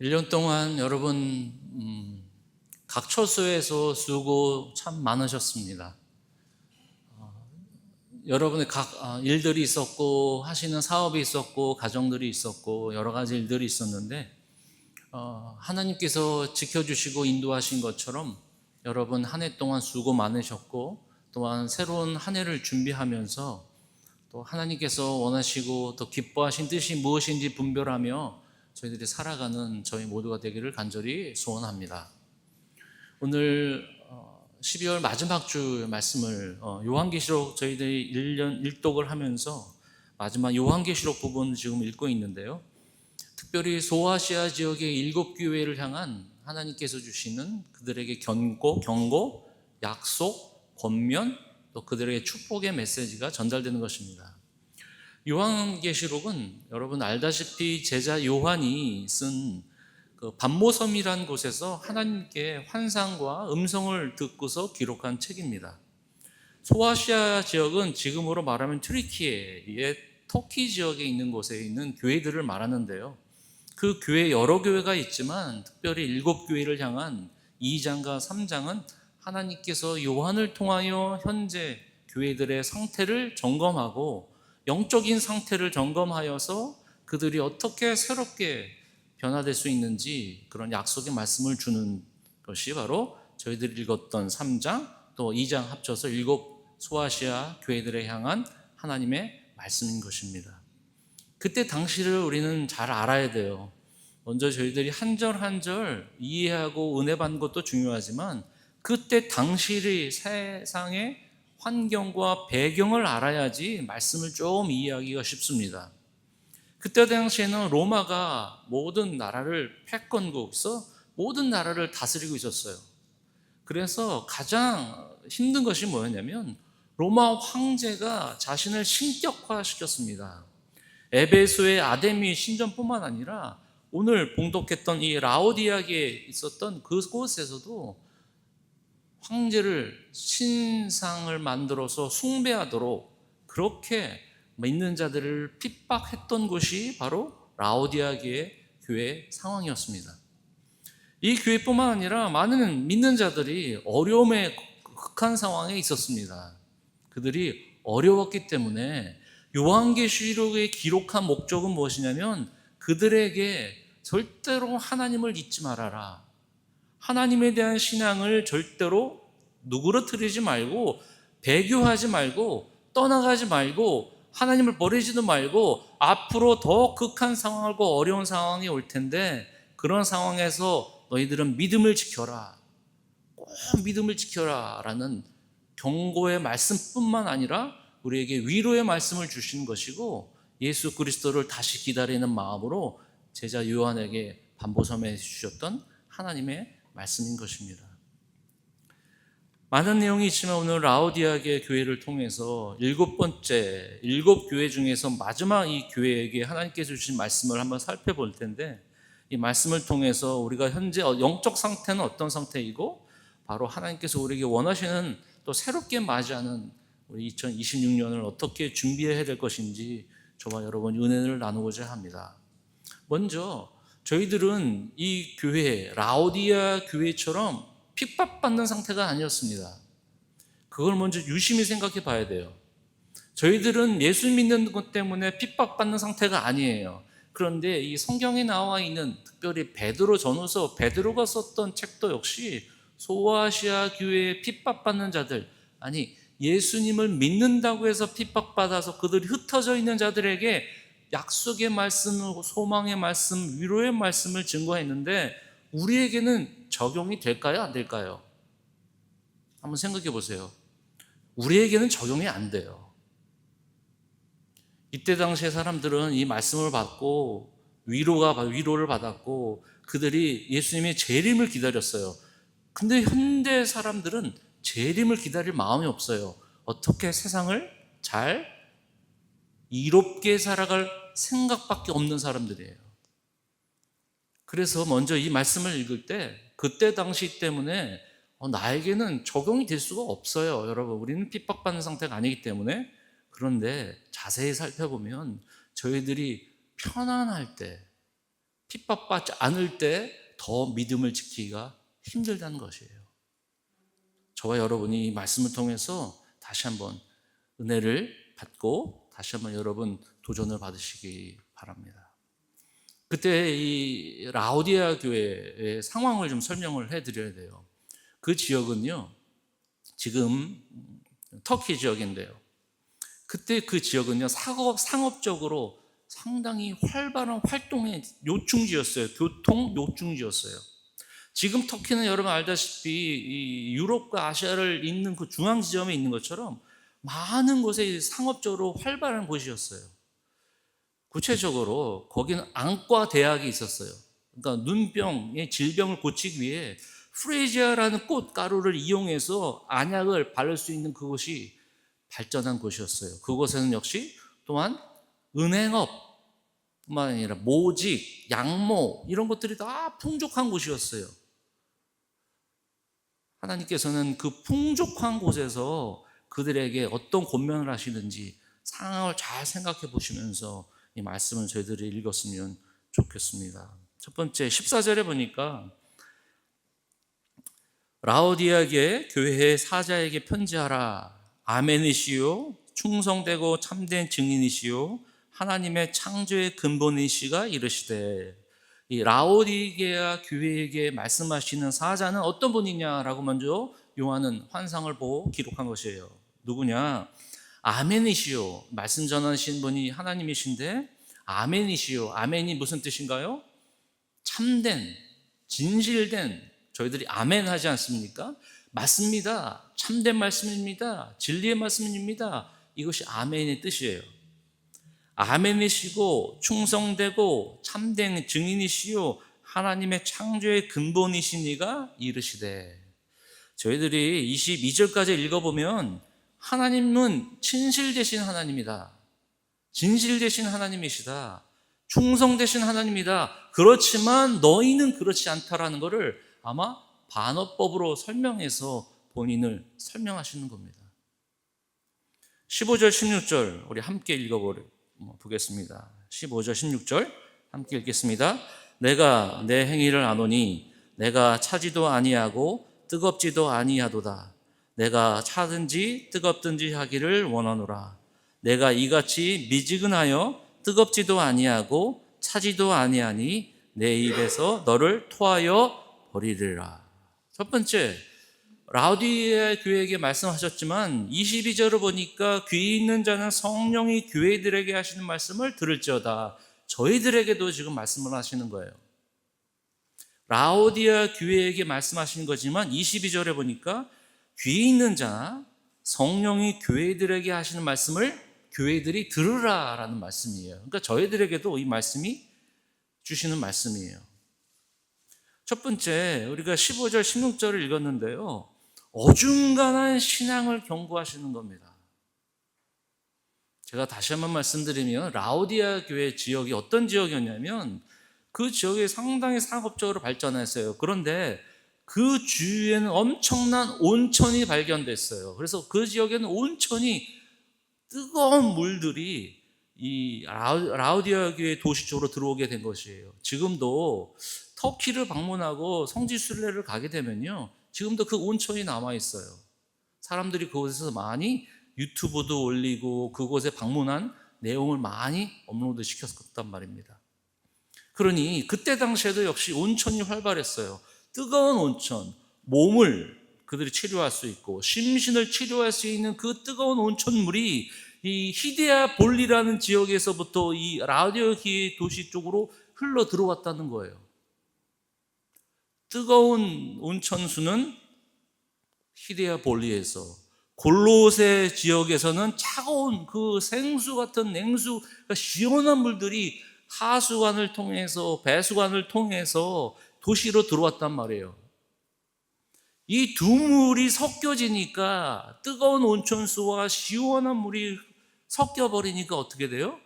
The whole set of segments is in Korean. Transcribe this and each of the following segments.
1년 동안 여러분 각 처소에서 수고 참 많으셨습니다. 여러분의 각 일들이 있었고 하시는 사업이 있었고 가정들이 있었고 여러 가지 일들이 있었는데 하나님께서 지켜주시고 인도하신 것처럼 여러분 한 해 동안 수고 많으셨고 또한 새로운 한 해를 준비하면서 또 하나님께서 원하시고 또 기뻐하신 뜻이 무엇인지 분별하며 저희들이 살아가는 저희 모두가 되기를 간절히 소원합니다. 오늘 12월 마지막 주 말씀을 요한계시록 저희들이 1년 일독을 하면서 마지막 요한계시록 부분 지금 읽고 있는데요. 특별히 소아시아 지역의 7교회를 향한 하나님께서 주시는 그들에게 경고, 약속, 권면, 또 그들에게 축복의 메시지가 전달되는 것입니다. 요한계시록은 여러분 알다시피 제자 요한이 쓴 그 반모섬이라는 곳에서 하나님께 환상과 음성을 듣고서 기록한 책입니다. 소아시아 지역은 지금으로 말하면 튀르키예의 터키 지역에 있는 곳에 있는 교회들을 말하는데요. 그 교회 여러 교회가 있지만 특별히 7교회를 향한 2장과 3장은 하나님께서 요한을 통하여 현재 교회들의 상태를 점검하고 영적인 상태를 점검하여서 그들이 어떻게 새롭게 변화될 수 있는지 그런 약속의 말씀을 주는 것이 바로 저희들이 읽었던 3장 또 2장 합쳐서 7 소아시아 교회들에 향한 하나님의 말씀인 것입니다. 그때 당시를 우리는 잘 알아야 돼요. 먼저 저희들이 한 절 한 절 이해하고 은혜 받는 것도 중요하지만 그때 당시의 세상의 환경과 배경을 알아야지 말씀을 좀 이해하기가 쉽습니다. 그때 당시에는 로마가 모든 나라를 패권국으로서 모든 나라를 다스리고 있었어요. 그래서 가장 힘든 것이 뭐였냐면 로마 황제가 자신을 신격화시켰습니다. 에베소의 아데미 신전뿐만 아니라 오늘 봉독했던 이 라오디아에 있었던 그곳에서도 황제를 신상을 만들어서 숭배하도록 그렇게 믿는 자들을 핍박했던 곳이 바로 라오디아의 교회 상황이었습니다. 이 교회뿐만 아니라 많은 믿는 자들이 어려움에 극한 상황에 있었습니다. 그들이 어려웠기 때문에 요한계시록에 기록한 목적은 무엇이냐면 그들에게 절대로 하나님을 잊지 말아라. 하나님에 대한 신앙을 절대로 누그러뜨리지 말고 배교하지 말고 떠나가지 말고 하나님을 버리지도 말고 앞으로 더 극한 상황하고 어려운 상황이 올 텐데 그런 상황에서 너희들은 믿음을 지켜라. 꼭 믿음을 지켜라 라는 경고의 말씀뿐만 아니라 우리에게 위로의 말씀을 주시는 것이고 예수 그리스도를 다시 기다리는 마음으로 제자 요한에게 반보섬에 주셨던 하나님의 말씀인 것입니다. 많은 내용이 있지만 오늘 라오디아의 교회를 통해서 7번째 7교회 중에서 마지막 이 교회에게 하나님께서 주신 말씀을 한번 살펴볼 텐데 이 말씀을 통해서 우리가 현재 영적 상태는 어떤 상태이고 바로 하나님께서 우리에게 원하시는 또 새롭게 맞이하는 우리 2026년을 어떻게 준비해야 될 것인지 저와 여러분 은혜를 나누고자 합니다. 먼저 저희들은 이 교회 라오디아 교회처럼 핍박받는 상태가 아니었습니다. 그걸 먼저 유심히 생각해 봐야 돼요. 저희들은 예수 믿는 것 때문에 핍박받는 상태가 아니에요. 그런데 이 성경에 나와 있는 특별히 베드로 전후서 베드로가 썼던 책도 역시 소아시아 교회에 핍박받는 자들, 아니 예수님을 믿는다고 해서 핍박받아서 그들이 흩어져 있는 자들에게 약속의 말씀, 소망의 말씀, 위로의 말씀을 증거했는데 우리에게는 적용이 될까요? 안 될까요? 한번 생각해 보세요. 우리에게는 적용이 안 돼요. 이때 당시의 사람들은 이 말씀을 받고 위로를 받았고 그들이 예수님의 재림을 기다렸어요. 근데 현대 사람들은 재림을 기다릴 마음이 없어요. 어떻게 세상을 잘 이롭게 살아갈 생각밖에 없는 사람들이에요. 그래서 먼저 이 말씀을 읽을 때 그때 당시 때문에 나에게는 적용이 될 수가 없어요. 여러분, 우리는 핍박받는 상태가 아니기 때문에. 그런데 자세히 살펴보면 저희들이 편안할 때 핍박받지 않을 때 더 믿음을 지키기가 힘들다는 것이에요. 저와 여러분이 이 말씀을 통해서 다시 한번 은혜를 받고 다시 한번 여러분 도전을 받으시기 바랍니다. 그때 이 라오디아 교회의 상황을 좀 설명을 해드려야 돼요. 그 지역은요, 지금 터키 지역인데요. 그때 그 지역은요, 상업적으로 상당히 활발한 활동의 요충지였어요. 교통 요충지였어요. 지금 터키는 여러분 알다시피 이 유럽과 아시아를 잇는 그 중앙 지점에 있는 것처럼 많은 곳에 상업적으로 활발한 곳이었어요. 구체적으로 거기는 안과 대학이 있었어요. 그러니까 눈병의 질병을 고치기 위해 프레지아라는 꽃가루를 이용해서 안약을 바를 수 있는 그곳이 발전한 곳이었어요. 그곳에는 역시 또한 은행업뿐만 아니라 모직, 양모 이런 것들이 다 풍족한 곳이었어요. 하나님께서는 그 풍족한 곳에서 그들에게 어떤 권면을 하시는지 상황을 잘 생각해 보시면서 이 말씀을 저희들이 읽었으면 좋겠습니다. 첫 번째 14절에 보니까 라오디아계 교회의 사자에게 편지하라. 아멘이시요 충성되고 참된 증인이시요 하나님의 창조의 근본이시가 이르시되. 이 라오디게아 교회에게 말씀하시는 사자는 어떤 분이냐라고 먼저 요한은 환상을 보고 기록한 것이에요. 누구냐? 아멘이시요. 말씀 전하신 분이 하나님이신데 아멘이시요. 아멘이 무슨 뜻인가요? 참된, 진실된. 저희들이 아멘 하지 않습니까? 맞습니다. 참된 말씀입니다. 진리의 말씀입니다. 이것이 아멘의 뜻이에요. 아멘이시고 충성되고 참된 증인이시요 하나님의 창조의 근본이신 이가 이르시되. 저희들이 22절까지 읽어보면 하나님은 진실되신 하나님이다. 진실되신 하나님이시다. 충성되신 하나님이다. 그렇지만 너희는 그렇지 않다라는 것을 아마 반어법으로 설명해서 본인을 설명하시는 겁니다. 15절 16절 우리 함께 읽어보겠습니다. 15절 16절 함께 읽겠습니다. 내가 내 행위를 아노니 내가 차지도 아니하고 뜨겁지도 아니하도다. 내가 차든지 뜨겁든지 하기를 원하노라. 내가 이같이 미지근하여 뜨겁지도 아니하고 차지도 아니하니 내 입에서 너를 토하여 버리리라. 첫 번째, 라오디아 교회에게 말씀하셨지만 22절을 보니까 귀 있는 자는 성령이 교회들에게 하시는 말씀을 들을지어다. 저희들에게도 지금 말씀을 하시는 거예요. 라오디아 교회에게 말씀하시는 거지만 22절에 보니까 귀 있는 자, 성령이 교회들에게 하시는 말씀을 교회들이 들으라라는 말씀이에요. 그러니까 저희들에게도 이 말씀이 주시는 말씀이에요. 첫 번째, 우리가 15절, 16절을 읽었는데요. 어중간한 신앙을 경고하시는 겁니다. 제가 다시 한번 말씀드리면 라오디아 교회 지역이 어떤 지역이었냐면 그 지역이 상당히 상업적으로 발전했어요. 그런데 그 주위에는 엄청난 온천이 발견됐어요. 그래서 그 지역에는 온천이 뜨거운 물들이 이 라오디아 교회 도시 쪽으로 들어오게 된 것이에요. 지금도 터키를 방문하고 성지 순례를 가게 되면요, 지금도 그 온천이 남아 있어요. 사람들이 그곳에서 많이 유튜브도 올리고 그곳에 방문한 내용을 많이 업로드 시켰단 말입니다. 그러니 그때 당시에도 역시 온천이 활발했어요. 뜨거운 온천, 몸을 그들이 치료할 수 있고 심신을 치료할 수 있는 그 뜨거운 온천물이 이 히데아 볼리라는 지역에서부터 이 라오디아 도시 쪽으로 흘러 들어왔다는 거예요. 뜨거운 온천수는 히데아 볼리에서, 골로새 지역에서는 차가운 그 생수 같은 냉수, 그러니까 시원한 물들이 하수관을 통해서, 배수관을 통해서 도시로 들어왔단 말이에요. 이 두 물이 섞여지니까, 뜨거운 온천수와 시원한 물이 섞여버리니까 어떻게 돼요?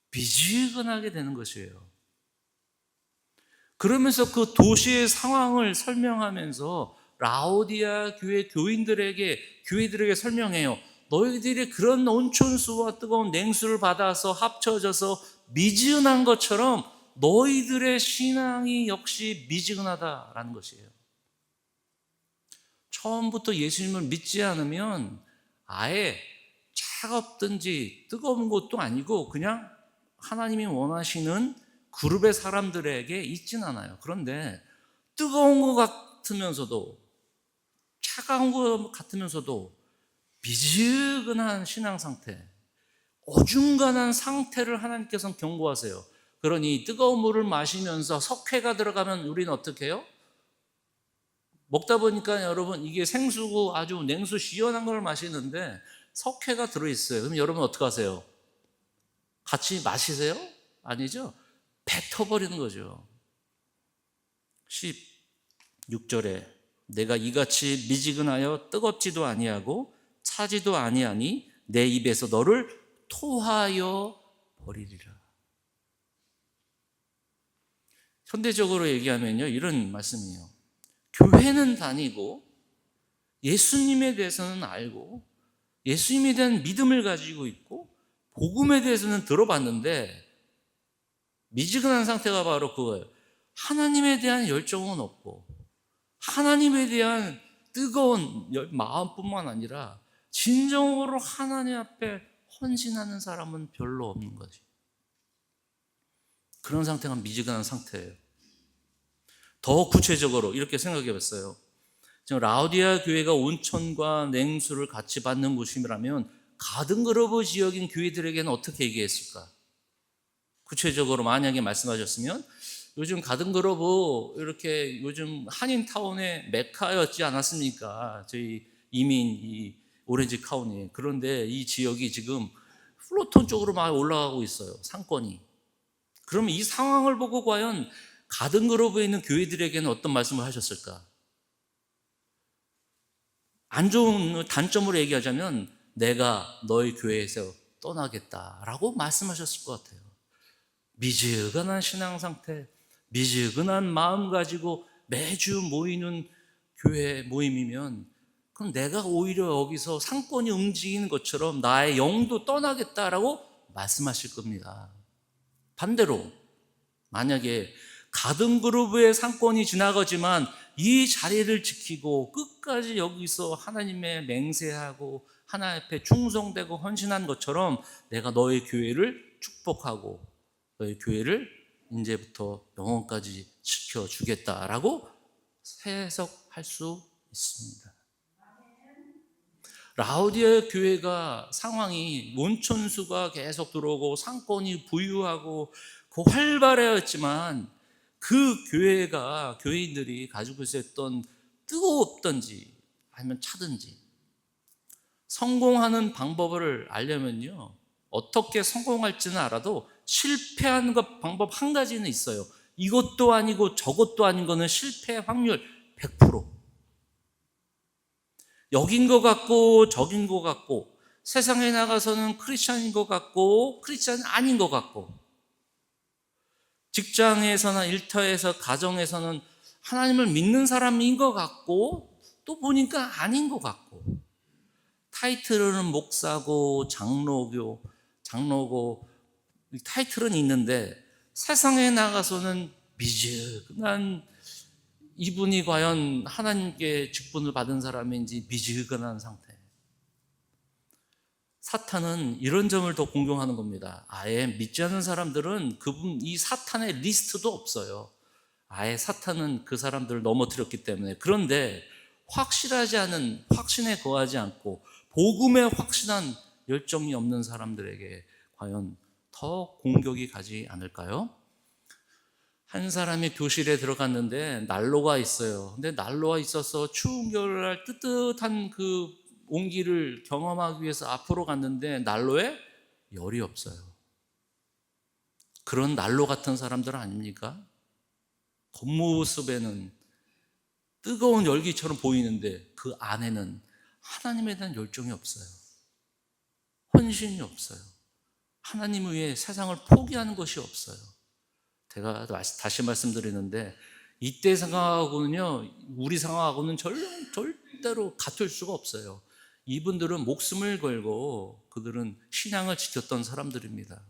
미지근하게 되는 것이에요. 그러면서 그 도시의 상황을 설명하면서 라오디아 교회 교회들에게 설명해요. 너희들이 그런 온천수와 뜨거운 냉수를 받아서 합쳐져서 미지근한 것처럼 너희들의 신앙이 역시 미지근하다라는 것이에요. 처음부터 예수님을 믿지 않으면 아예 차갑든지 뜨거운 것도 아니고 그냥 하나님이 원하시는 그룹의 사람들에게 있진 않아요. 그런데 뜨거운 것 같으면서도 차가운 것 같으면서도 미지근한 신앙 상태, 어중간한 상태를 하나님께서는 경고하세요. 그러니 뜨거운 물을 마시면서 석회가 들어가면 우리는 어떻게 해요? 먹다 보니까 여러분 이게 생수고 아주 냉수 시원한 걸 마시는데 석회가 들어있어요. 그럼 여러분 어떻게 하세요? 같이 마시세요? 아니죠? 뱉어버리는 거죠. 16절에 내가 이같이 미지근하여 뜨겁지도 아니하고 차지도 아니하니 내 입에서 너를 토하여 버리리라. 현대적으로 얘기하면요, 이런 말씀이에요. 교회는 다니고 예수님에 대해서는 알고 예수님에 대한 믿음을 가지고 있고 복음에 대해서는 들어봤는데 미지근한 상태가 바로 그거예요. 하나님에 대한 열정은 없고 하나님에 대한 뜨거운 마음뿐만 아니라 진정으로 하나님 앞에 헌신하는 사람은 별로 없는 거지. 그런 상태가 미지근한 상태예요. 더 구체적으로 이렇게 생각해 봤어요. 지금 라오디아 교회가 온천과 냉수를 같이 받는 곳이라면 가든그로브 지역인 교회들에게는 어떻게 얘기했을까? 구체적으로 만약에 말씀하셨으면 요즘 가든그로브 이렇게 요즘 한인타운의 메카였지 않았습니까? 저희 이민 이 오렌지 카운티. 그런데 이 지역이 지금 플로톤 쪽으로 막 올라가고 있어요. 상권이. 그러면 이 상황을 보고 과연 가든그로브에 있는 교회들에게는 어떤 말씀을 하셨을까? 안 좋은 단점으로 얘기하자면 내가 너희 교회에서 떠나겠다라고 말씀하셨을 것 같아요. 미지근한 신앙 상태, 미지근한 마음 가지고 매주 모이는 교회 모임이면 그럼 내가 오히려 여기서 상권이 움직이는 것처럼 나의 영도 떠나겠다라고 말씀하실 겁니다. 반대로 만약에 가든그루브의 상권이 지나가지만 이 자리를 지키고 끝까지 여기서 하나님의 맹세하고 하나님 앞에 충성되고 헌신한 것처럼 내가 너의 교회를 축복하고 너희 교회를 이제부터 영원까지 지켜주겠다라고 해석할 수 있습니다. 라오디아 교회가 상황이 온천수가 계속 들어오고 상권이 부유하고 그 활발했지만 그 교회가 교인들이 가지고 있었던 뜨겁던지 아니면 차든지 성공하는 방법을 알려면요 어떻게 성공할지는 알아도 실패하는 것 방법 한 가지는 있어요. 이것도 아니고 저것도 아닌 거는 실패 확률 100%. 여긴 것 같고 저긴 것 같고 세상에 나가서는 크리스찬인 것 같고 크리스찬이 아닌 것 같고 직장에서나 일터에서 가정에서는 하나님을 믿는 사람인 것 같고 또 보니까 아닌 것 같고 타이틀은 목사고 장로고 타이틀은 있는데 세상에 나가서는 미지근한 이분이 과연 하나님께 직분을 받은 사람인지 미지근한 상태. 사탄은 이런 점을 더 공경하는 겁니다. 아예 믿지 않는 사람들은 이 사탄의 리스트도 없어요. 아예 사탄은 그 사람들을 넘어뜨렸기 때문에. 그런데 확실하지 않은 확신에 거하지 않고 복음에 확신한 열정이 없는 사람들에게 과연 더 공격이 가지 않을까요? 한 사람이 교실에 들어갔는데 난로가 있어요. 근데 난로가 있어서 추운 겨울날 뜨뜻한 그 온기를 경험하기 위해서 앞으로 갔는데 난로에 열이 없어요. 그런 난로 같은 사람들 아닙니까? 겉모습에는 뜨거운 열기처럼 보이는데 그 안에는 하나님에 대한 열정이 없어요. 헌신이 없어요. 하나님을 위해 세상을 포기하는 것이 없어요. 제가 다시 말씀드리는데 이때 상황하고는요 우리 상황하고는 절대로 같을 수가 없어요. 이분들은 목숨을 걸고 그들은 신앙을 지켰던 사람들입니다.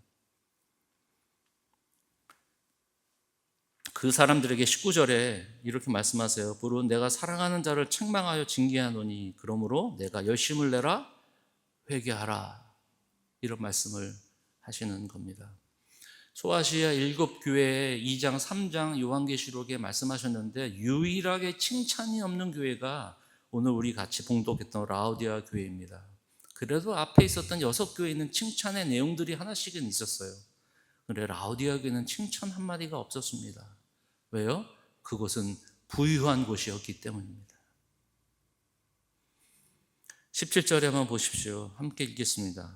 그 사람들에게 19절에 이렇게 말씀하세요. 부른 내가 사랑하는 자를 책망하여 징계하노니 그러므로 내가 열심을 내라 회개하라. 이런 말씀을 하시는 겁니다. 소아시아 7교회의 2장 3장 요한계시록에 말씀하셨는데 유일하게 칭찬이 없는 교회가 오늘 우리 같이 봉독했던 라오디아 교회입니다. 그래도 앞에 있었던 6교회는 칭찬의 내용들이 하나씩은 있었어요. 그런데 라오디아 교회는 칭찬 한마디가 없었습니다. 왜요? 그곳은 부유한 곳이었기 때문입니다. 17절에 한번 보십시오. 함께 읽겠습니다.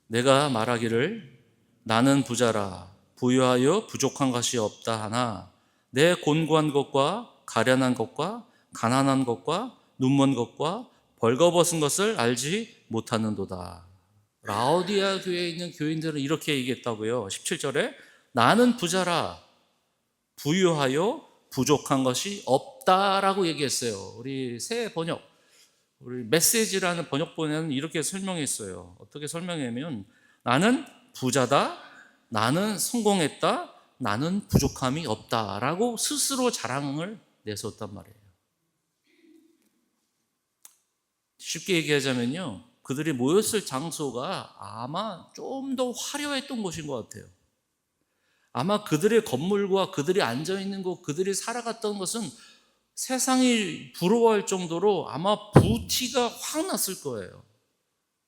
내가 말하기를 나는 부자라 부유하여 부족한 것이 없다 하나 내 곤고한 것과 가련한 것과 가난한 것과 눈먼 것과 벌거벗은 것을 알지 못하는도다. 라오디아 교회에 있는 교인들은 이렇게 얘기했다고요. 17절에 나는 부자라 부유하여 부족한 것이 없다라고 얘기했어요. 우리 새 번역, 우리 메시지라는 번역본에는 이렇게 설명했어요. 어떻게 설명하면 나는 부자다, 나는 성공했다, 나는 부족함이 없다라고 스스로 자랑을 내세웠단 말이에요. 쉽게 얘기하자면요, 그들이 모였을 장소가 아마 좀 더 화려했던 곳인 것 같아요. 아마 그들의 건물과 그들이 앉아있는 곳, 그들이 살아갔던 것은 세상이 부러워할 정도로 아마 부티가 확 났을 거예요.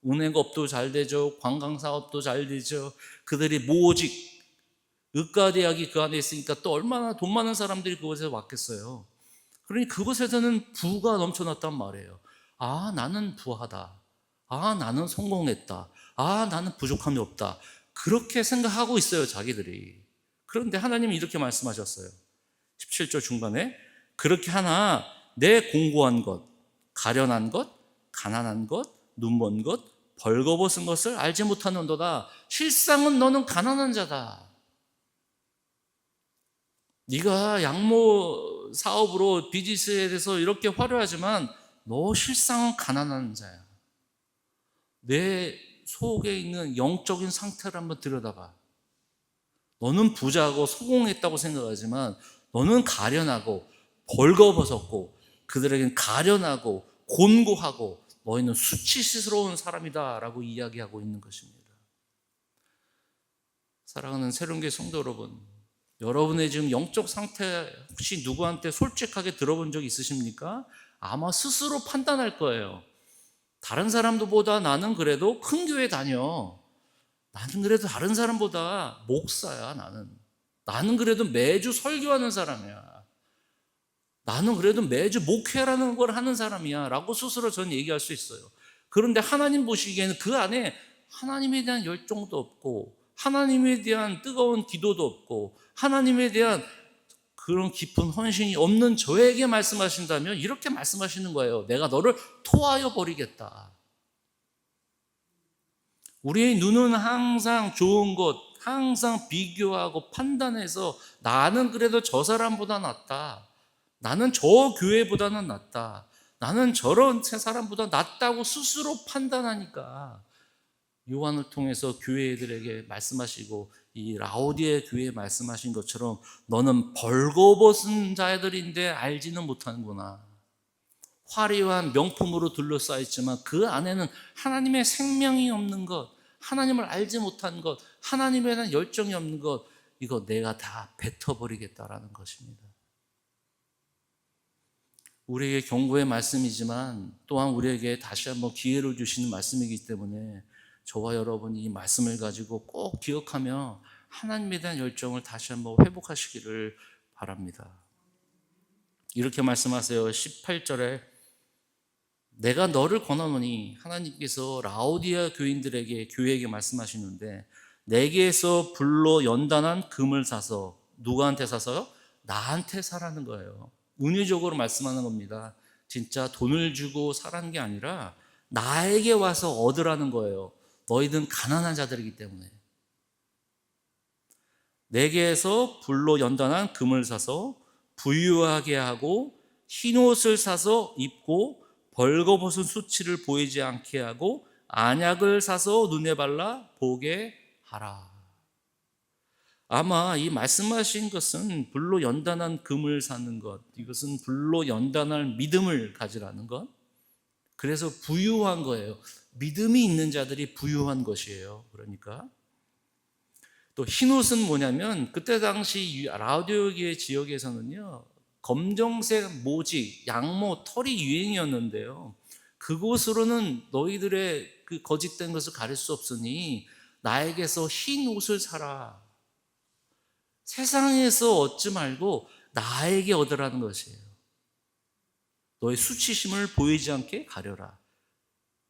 은행업도 잘 되죠. 관광사업도 잘 되죠. 그들이 모직, 의과대학이 그 안에 있으니까 또 얼마나 돈 많은 사람들이 그곳에 왔겠어요. 그러니 그곳에서는 부가 넘쳐났단 말이에요. 아, 나는 부하다. 아, 나는 성공했다. 아, 나는 부족함이 없다. 그렇게 생각하고 있어요, 자기들이. 그런데 하나님이 이렇게 말씀하셨어요. 17절 중간에 그렇게 하나 내 공고한 것, 가련한 것, 가난한 것, 눈먼 것, 벌거벗은 것을 알지 못하는도다. 실상은 너는 가난한 자다. 네가 양모 사업으로 비즈니스에 대해서 이렇게 화려하지만 너 실상은 가난한 자야. 내 속에 있는 영적인 상태를 한번 들여다봐. 너는 부자고 성공했다고 생각하지만 너는 가련하고 벌거벗었고 그들에겐 가련하고 곤고하고 너희는 수치스러운 사람이다 라고 이야기하고 있는 것입니다. 사랑하는 새로운교회 성도 여러분, 여러분의 지금 영적 상태 혹시 누구한테 솔직하게 들어본 적 있으십니까? 아마 스스로 판단할 거예요. 다른 사람들보다 나는 그래도 큰 교회 다녀. 나는 그래도 다른 사람보다 목사야. 나는 그래도 매주 설교하는 사람이야. 나는 그래도 매주 목회라는 걸 하는 사람이야 라고 스스로 저는 얘기할 수 있어요. 그런데 하나님 보시기에는 그 안에 하나님에 대한 열정도 없고 하나님에 대한 뜨거운 기도도 없고 하나님에 대한 그런 깊은 헌신이 없는 저에게 말씀하신다면 이렇게 말씀하시는 거예요. 내가 너를 토하여 버리겠다. 우리의 눈은 항상 좋은 것, 항상 비교하고 판단해서 나는 그래도 저 사람보다 낫다. 나는 저 교회보다는 낫다. 나는 저런 사람보다 낫다고 스스로 판단하니까 요한을 통해서 교회들에게 말씀하시고 이 라오디아 교회에 말씀하신 것처럼 너는 벌거벗은 자들인데 알지는 못하는구나. 화려한 명품으로 둘러싸였지만 그 안에는 하나님의 생명이 없는 것, 하나님을 알지 못한 것, 하나님에 대한 열정이 없는 것, 이거 내가 다 뱉어버리겠다라는 것입니다. 우리에게 경고의 말씀이지만 또한 우리에게 다시 한번 기회를 주시는 말씀이기 때문에 저와 여러분이 이 말씀을 가지고 꼭 기억하며 하나님에 대한 열정을 다시 한번 회복하시기를 바랍니다. 이렇게 말씀하세요. 18절에 내가 너를 권하노니 하나님께서 라오디아 교회에게 말씀하시는데 내게서 불로 연단한 금을 사서 누구한테 사서요? 나한테 사라는 거예요. 은유적으로 말씀하는 겁니다. 진짜 돈을 주고 사라는 게 아니라 나에게 와서 얻으라는 거예요. 너희들은 가난한 자들이기 때문에. 내게서 불로 연단한 금을 사서 부유하게 하고 흰옷을 사서 입고 벌거벗은 수치를 보이지 않게 하고 안약을 사서 눈에 발라 보게 하라. 아마 이 말씀하신 것은 불로 연단한 금을 사는 것, 이것은 불로 연단할 믿음을 가지라는 것, 그래서 부유한 거예요. 믿음이 있는 자들이 부유한 것이에요. 그러니까 또 흰옷은 뭐냐면 그때 당시 라우디오기의 지역에서는요, 검정색 모지, 양모, 털이 유행이었는데요, 그곳으로는 너희들의 그 거짓된 것을 가릴 수 없으니 나에게서 흰 옷을 사라. 세상에서 얻지 말고 나에게 얻으라는 것이에요. 너의 수치심을 보이지 않게 가려라.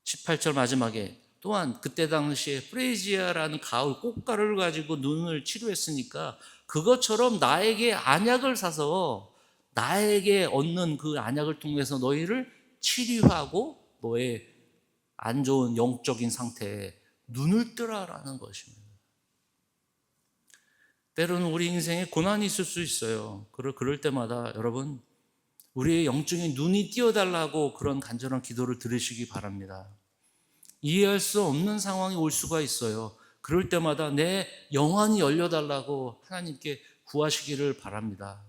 18절 마지막에 또한 그때 당시에 프레지아라는 가을 꽃가루를 가지고 눈을 치료했으니까 그것처럼 나에게 안약을 사서 나에게 얻는 그 안약을 통해서 너희를 치료하고 너의 안 좋은 영적인 상태에 눈을 뜨라라는 것입니다. 때로는 우리 인생에 고난이 있을 수 있어요. 그럴 때마다 여러분, 우리의 영적인 눈이 띄어달라고 그런 간절한 기도를 들으시기 바랍니다. 이해할 수 없는 상황이 올 수가 있어요. 그럴 때마다 내 영안이 열려달라고 하나님께 구하시기를 바랍니다.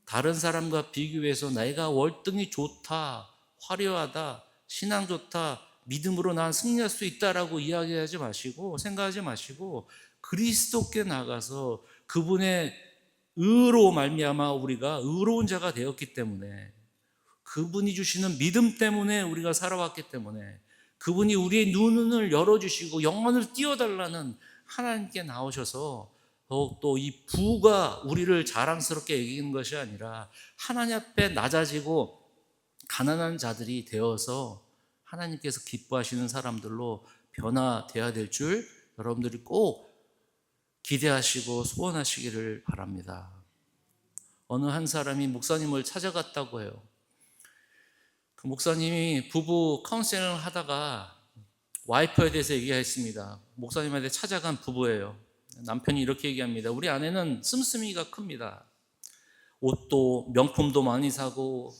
다른 사람과 비교해서 내가 월등히 좋다, 화려하다, 신앙 좋다, 믿음으로 난 승리할 수 있다라고 이야기하지 마시고, 생각하지 마시고, 그리스도께 나가서 그분의 의로 말미암아 우리가 의로운 자가 되었기 때문에, 그분이 주시는 믿음 때문에 우리가 살아왔기 때문에, 그분이 우리의 눈을 열어주시고 영혼을 띄워달라는 하나님께 나오셔서 더욱더 이 부가 우리를 자랑스럽게 여기는 것이 아니라 하나님 앞에 낮아지고 가난한 자들이 되어서 하나님께서 기뻐하시는 사람들로 변화되어야 될 줄 여러분들이 꼭 기대하시고 소원하시기를 바랍니다. 어느 한 사람이 목사님을 찾아갔다고 해요. 그 목사님이 부부 카운셀링을 하다가 와이프에 대해서 얘기했습니다. 목사님한테 찾아간 부부예요. 남편이 이렇게 얘기합니다. 우리 아내는 씀씀이가 큽니다. 옷도 명품도 많이 사고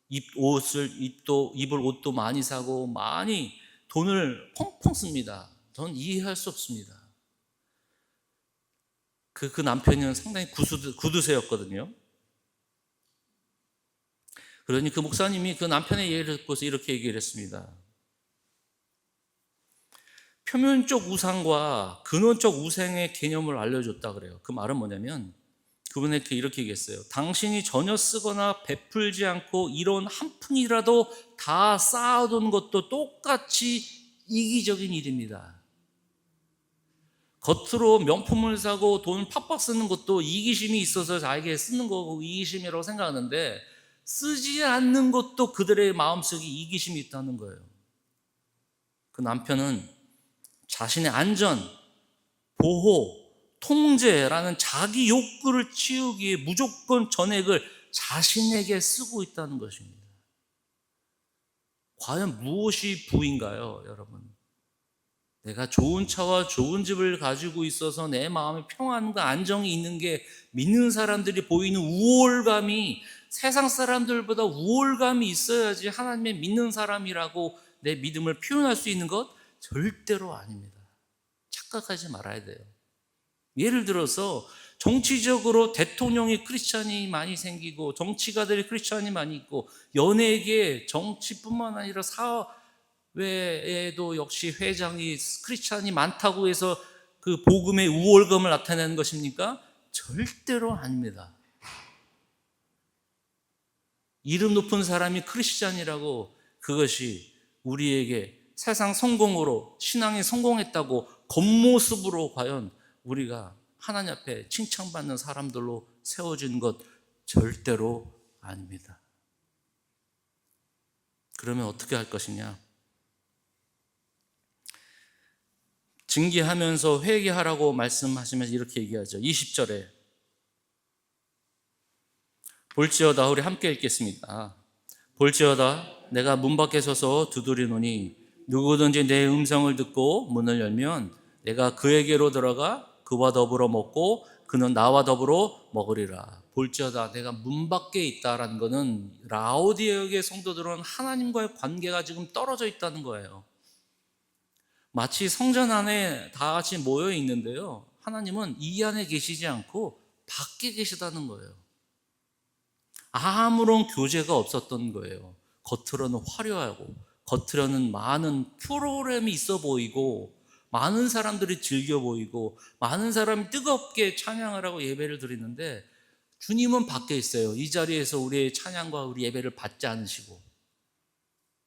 입을 옷도 많이 사고 많이 돈을 펑펑 씁니다. 전 이해할 수 없습니다. 그 남편은 상당히 구두쇠였거든요. 그러니 그 목사님이 그 남편의 예를 듣고서 이렇게 얘기를 했습니다. 표면적 우상과 근원적 우상의 개념을 알려줬다 그래요. 그 말은 뭐냐면 그분에게 이렇게 얘기했어요. 당신이 전혀 쓰거나 베풀지 않고 이런 한 푼이라도 다 쌓아둔 것도 똑같이 이기적인 일입니다. 겉으로 명품을 사고 돈 팍팍 쓰는 것도 이기심이 있어서 자기에게 쓰는 거고 이기심이라고 생각하는데, 쓰지 않는 것도 그들의 마음속에 이기심이 있다는 거예요. 그 남편은 자신의 안전, 보호, 통제라는 자기 욕구를 치우기 위해 무조건 전액을 자신에게 쓰고 있다는 것입니다. 과연 무엇이 부인가요, 여러분? 내가 좋은 차와 좋은 집을 가지고 있어서 내 마음에 평안과 안정이 있는 게 믿는 사람들이 보이는 우월감이, 세상 사람들보다 우월감이 있어야지 하나님의 믿는 사람이라고 내 믿음을 표현할 수 있는 것? 절대로 아닙니다. 착각하지 말아야 돼요. 예를 들어서 정치적으로 대통령이 크리스찬이 많이 생기고 정치가들이 크리스찬이 많이 있고, 연예계 정치뿐만 아니라 사회에도 역시 회장이 크리스찬이 많다고 해서 그 복음의 우월감을 나타내는 것입니까? 절대로 아닙니다. 이름 높은 사람이 크리스찬이라고 그것이 우리에게 세상 성공으로, 신앙에 성공했다고 겉모습으로 과연 우리가 하나님 앞에 칭찬받는 사람들로 세워진 것 절대로 아닙니다. 그러면 어떻게 할 것이냐? 징계하면서 회개하라고 말씀하시면서 이렇게 얘기하죠. 20절에 볼지어다, 우리 함께 읽겠습니다. 볼지어다, 내가 문 밖에 서서 두드리노니 누구든지 내 음성을 듣고 문을 열면 내가 그에게로 들어가 그와 더불어 먹고 그는 나와 더불어 먹으리라. 볼지어다, 내가 문 밖에 있다라는 것은 라오디게의 성도들은 하나님과의 관계가 지금 떨어져 있다는 거예요. 마치 성전 안에 다 같이 모여 있는데요, 하나님은 이 안에 계시지 않고 밖에 계시다는 거예요. 아무런 교제가 없었던 거예요. 겉으로는 화려하고 겉으로는 많은 프로그램이 있어 보이고 많은 사람들이 즐겨 보이고 많은 사람이 뜨겁게 찬양을 하고 예배를 드리는데 주님은 밖에 있어요. 이 자리에서 우리의 찬양과 우리 예배를 받지 않으시고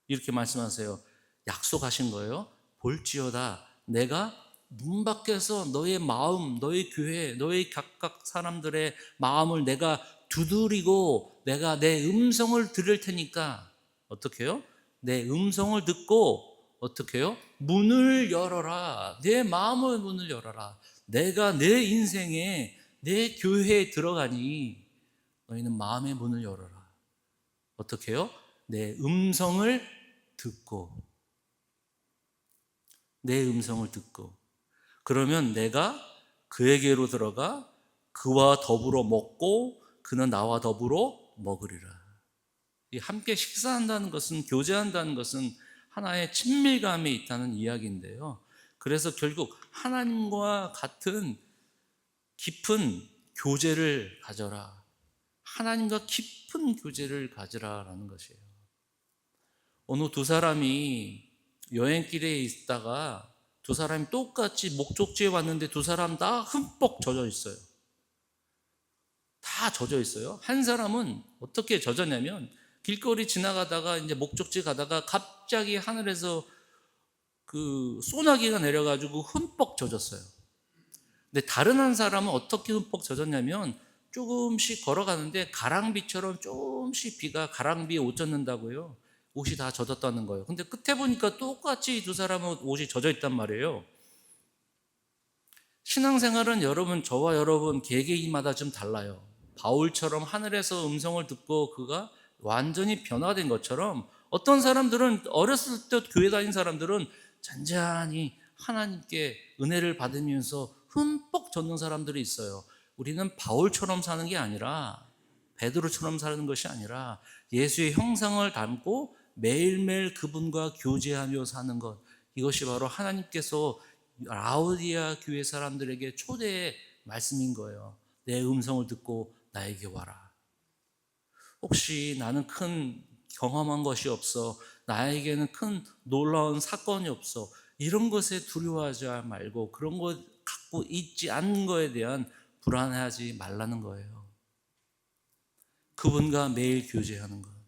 이렇게 말씀하세요. 약속하신 거예요. 볼지어다 내가 문 밖에서 너의 마음, 너의 교회, 너의 각각 사람들의 마음을 내가 두드리고 내가 내 음성을 들을 테니까 어떻게 해요? 내 음성을 듣고 어떻게 해요? 문을 열어라. 내 마음의 문을 열어라. 내가 내 인생에 내 교회에 들어가니 너희는 마음의 문을 열어라. 어떻게 해요? 내 음성을 듣고 내 음성을 듣고 그러면 내가 그에게로 들어가 그와 더불어 먹고 그는 나와 더불어 먹으리라. 함께 식사한다는 것은 교제한다는 것은 하나의 친밀감이 있다는 이야기인데요. 그래서 결국 하나님과 같은 깊은 교제를 가져라. 하나님과 깊은 교제를 가지라라는 것이에요. 어느 두 사람이 여행길에 있다가 두 사람이 똑같이 목적지에 왔는데 두 사람 다 흠뻑 젖어 있어요. 다 젖어 있어요. 한 사람은 어떻게 젖었냐면 길거리 지나가다가 이제 목적지 가다가 갑자기 하늘에서 그 소나기가 내려가지고 흠뻑 젖었어요. 근데 다른 한 사람은 어떻게 흠뻑 젖었냐면 조금씩 걸어가는데 가랑비처럼 조금씩 비가 가랑비에 옷 젖는다고요. 옷이 다 젖었다는 거예요. 근데 끝에 보니까 똑같이 두 사람은 옷이 젖어 있단 말이에요. 신앙생활은 여러분, 저와 여러분 개개인마다 좀 달라요. 바울처럼 하늘에서 음성을 듣고 그가 완전히 변화된 것처럼 어떤 사람들은 어렸을 때 교회 다닌 사람들은 잔잔히 하나님께 은혜를 받으면서 흠뻑 젖는 사람들이 있어요. 우리는 바울처럼 사는 게 아니라 베드로처럼 사는 것이 아니라 예수의 형상을 담고 매일매일 그분과 교제하며 사는 것, 이것이 바로 하나님께서 라오디아 교회 사람들에게 초대의 말씀인 거예요. 내 음성을 듣고 나에게 와라. 혹시 나는 큰 경험한 것이 없어, 나에게는 큰 놀라운 사건이 없어, 이런 것에 두려워하지 말고 그런 것 갖고 있지 않은 것에 대한 불안해하지 말라는 거예요. 그분과 매일 교제하는 것.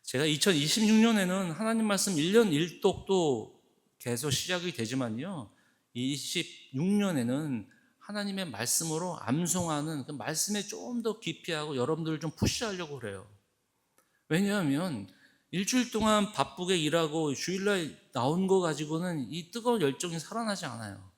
제가 2026년에는 하나님 말씀 1년 1독도 계속 시작이 되지만요, 26년에는 하나님의 말씀으로 암송하는 그 말씀에 좀 더 깊이 하고 여러분들을 좀 푸시하려고 그래요. 왜냐하면 일주일 동안 바쁘게 일하고 주일날 나온 거 가지고는 이 뜨거운 열정이 살아나지 않아요.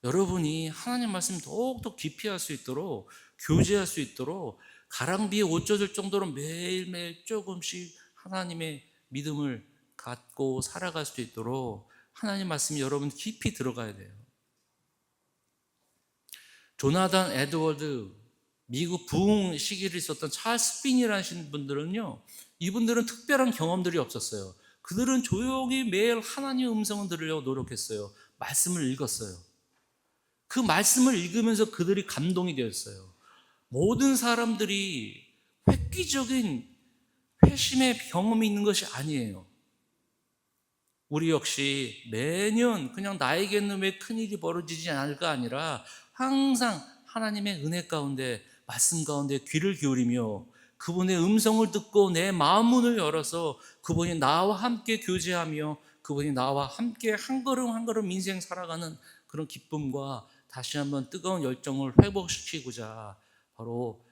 여러분이 하나님 말씀 더욱더 깊이 할 수 있도록, 교제할 수 있도록 가랑비에 옷 젖을 정도로 매일매일 조금씩 하나님의 믿음을 갖고 살아갈 수 있도록 하나님 말씀이 여러분 깊이 들어가야 돼요. 조나단 에드워드, 미국 부흥 시기를 있었던 찰스 핀이라는 분들은요, 이분들은 특별한 경험들이 없었어요. 그들은 조용히 매일 하나님의 음성을 들으려고 노력했어요. 말씀을 읽었어요. 그 말씀을 읽으면서 그들이 감동이 되었어요. 모든 사람들이 획기적인 회심의 경험이 있는 것이 아니에요. 우리 역시 매년 그냥 나에게는 왜 큰일이 벌어지지 않을까 아니라 항상 하나님의 은혜 가운데, 말씀 가운데 귀를 기울이며 그분의 음성을 듣고 내 마음 문을 열어서 그분이 나와 함께 교제하며 그분이 나와 함께 한 걸음 한 걸음 인생 살아가는 그런 기쁨과 다시 한번 뜨거운 열정을 회복시키고자 바로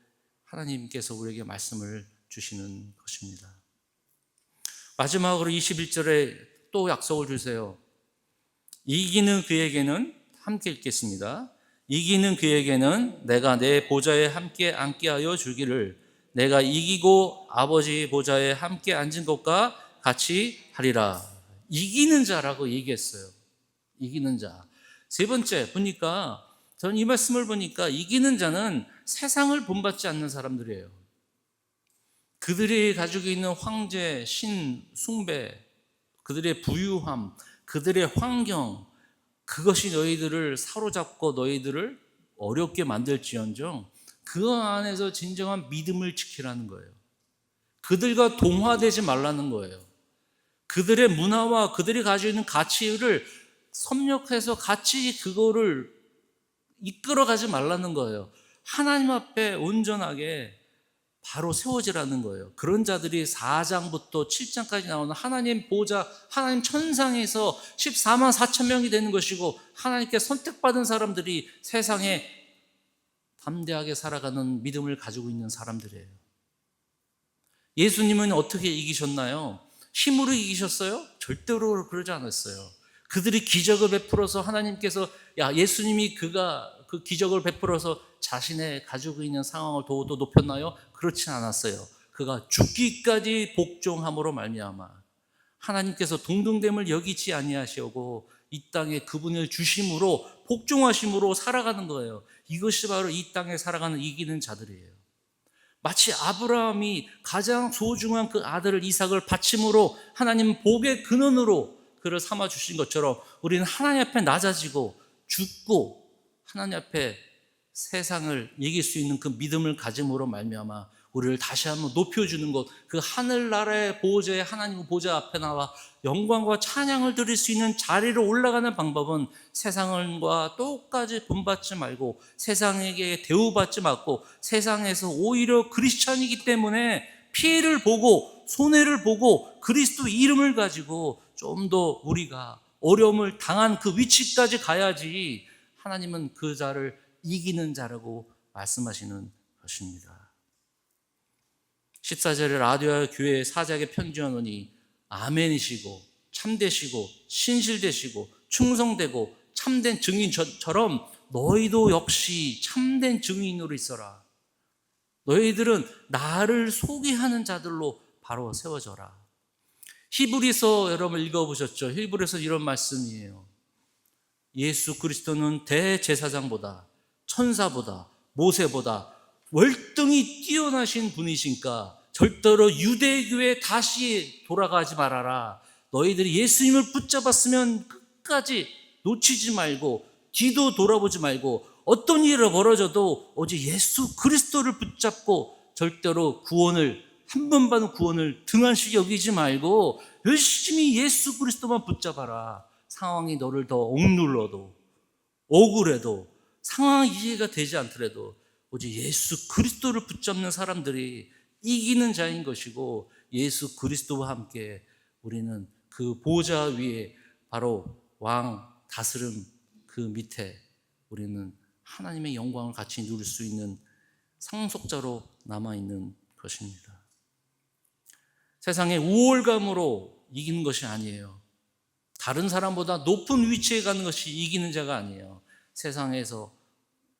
하나님께서 우리에게 말씀을 주시는 것입니다. 마지막으로 21절에 또 약속을 주세요. 이기는 그에게는, 함께 읽겠습니다. 이기는 그에게는 내가 내 보좌에 함께 앉게 하여 주기를, 내가 이기고 아버지 보좌에 함께 앉은 것과 같이 하리라. 이기는 자라고 얘기했어요. 이기는 자. 세 번째 보니까, 저는 이 말씀을 보니까 이기는 자는 세상을 본받지 않는 사람들이에요. 그들이 가지고 있는 황제, 신, 숭배, 그들의 부유함, 그들의 환경, 그것이 너희들을 사로잡고 너희들을 어렵게 만들지언정 그 안에서 진정한 믿음을 지키라는 거예요. 그들과 동화되지 말라는 거예요. 그들의 문화와 그들이 가지고 있는 가치를 섭렵해서 같이 그거를 이끌어가지 말라는 거예요. 하나님 앞에 온전하게 바로 세워지라는 거예요. 그런 자들이 4장부터 7장까지 나오는 하나님 보좌, 하나님 천상에서 14만 4천 명이 되는 것이고 하나님께 선택받은 사람들이 세상에 담대하게 살아가는 믿음을 가지고 있는 사람들이에요. 예수님은 어떻게 이기셨나요? 힘으로 이기셨어요? 절대로 그러지 않았어요. 그들이 기적을 베풀어서 하나님께서 예수님이 그 기적을 베풀어서 자신의 가지고 있는 상황을 더욱더 높였나요? 그렇지 않았어요. 그가 죽기까지 복종함으로 말미암아 하나님께서 동등됨을 여기지 아니하시고 이 땅에 그분을 주심으로 복종하심으로 살아가는 거예요. 이것이 바로 이 땅에 살아가는 이기는 자들이에요. 마치 아브라함이 가장 소중한 그 아들을 이삭을 바침으로 하나님 복의 근원으로 그를 삼아 주신 것처럼 우리는 하나님 앞에 낮아지고 죽고 하나님 앞에 세상을 이길 수 있는 그 믿음을 가짐으로 말미암아 우리를 다시 한번 높여주는 것, 그 하늘나라의 보호자의 하나님 보좌 앞에 나와 영광과 찬양을 드릴 수 있는 자리로 올라가는 방법은 세상과 똑같이 본받지 말고 세상에게 대우받지 말고 세상에서 오히려 크리스찬이기 때문에 피해를 보고 손해를 보고 그리스도 이름을 가지고 좀 더 우리가 어려움을 당한 그 위치까지 가야지 하나님은 그 자를 이기는 자라고 말씀하시는 것입니다. 14절에 라디오와 교회 사자에게 편지하노니 아멘이시고 참되시고 신실되시고 충성되고 참된 증인처럼 너희도 역시 참된 증인으로 있어라. 너희들은 나를 소개하는 자들로 바로 세워져라. 히브리서 여러분 읽어보셨죠? 히브리서 이런 말씀이에요. 예수 그리스도는 대제사장보다 천사보다 모세보다 월등히 뛰어나신 분이시니까 절대로 유대교에 다시 돌아가지 말아라. 너희들이 예수님을 붙잡았으면 끝까지 놓치지 말고 뒤도 돌아보지 말고 어떤 일이 벌어져도 오직 예수 그리스도를 붙잡고 절대로 구원을 한 번 받은 구원을 등한시 여기지 말고 열심히 예수 그리스도만 붙잡아라. 상황이 너를 더 억눌러도 억울해도 상황이 이해가 되지 않더라도 오직 예수 그리스도를 붙잡는 사람들이 이기는 자인 것이고 예수 그리스도와 함께 우리는 그 보좌 위에 바로 왕 다스름 그 밑에 우리는 하나님의 영광을 같이 누릴 수 있는 상속자로 남아있는 것입니다. 세상의 우월감으로 이기는 것이 아니에요. 다른 사람보다 높은 위치에 가는 것이 이기는 자가 아니에요. 세상에서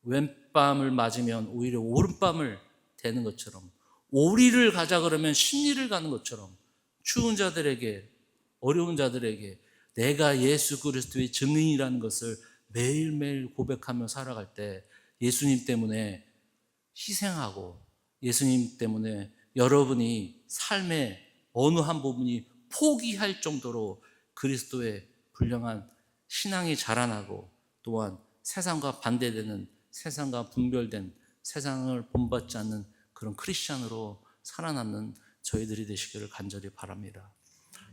왼밤을 맞으면 오히려 오른밤을 대는 것처럼 오리를 가자 그러면 십리를 가는 것처럼 추운 자들에게 어려운 자들에게 내가 예수 그리스도의 증인이라는 것을 매일매일 고백하며 살아갈 때 예수님 때문에 희생하고 예수님 때문에 여러분이 삶의 어느 한 부분이 포기할 정도로 그리스도의 불량한 신앙이 자라나고 또한 세상과 반대되는 세상과 분별된 세상을 본받지 않는 그런 크리스찬으로 살아남는 저희들이 되시기를 간절히 바랍니다.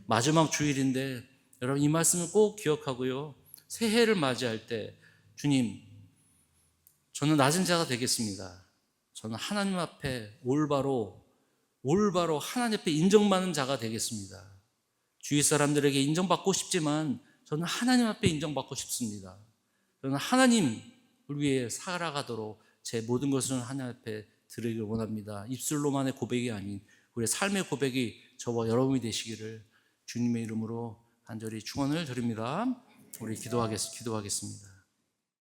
마지막 주일인데 여러분 이 말씀을 꼭 기억하고요. 새해를 맞이할 때 주님 저는 낮은 자가 되겠습니다. 저는 하나님 앞에 올바로 하나님 앞에 인정받는 자가 되겠습니다. 주위 사람들에게 인정받고 싶지만 저는 하나님 앞에 인정받고 싶습니다. 저는 하나님을 위해 살아가도록 제 모든 것을 하나님 앞에 드리길 원합니다. 입술로만의 고백이 아닌 우리의 삶의 고백이 저와 여러분이 되시기를 주님의 이름으로 간절히 축원을 드립니다. 우리 기도하겠습니다.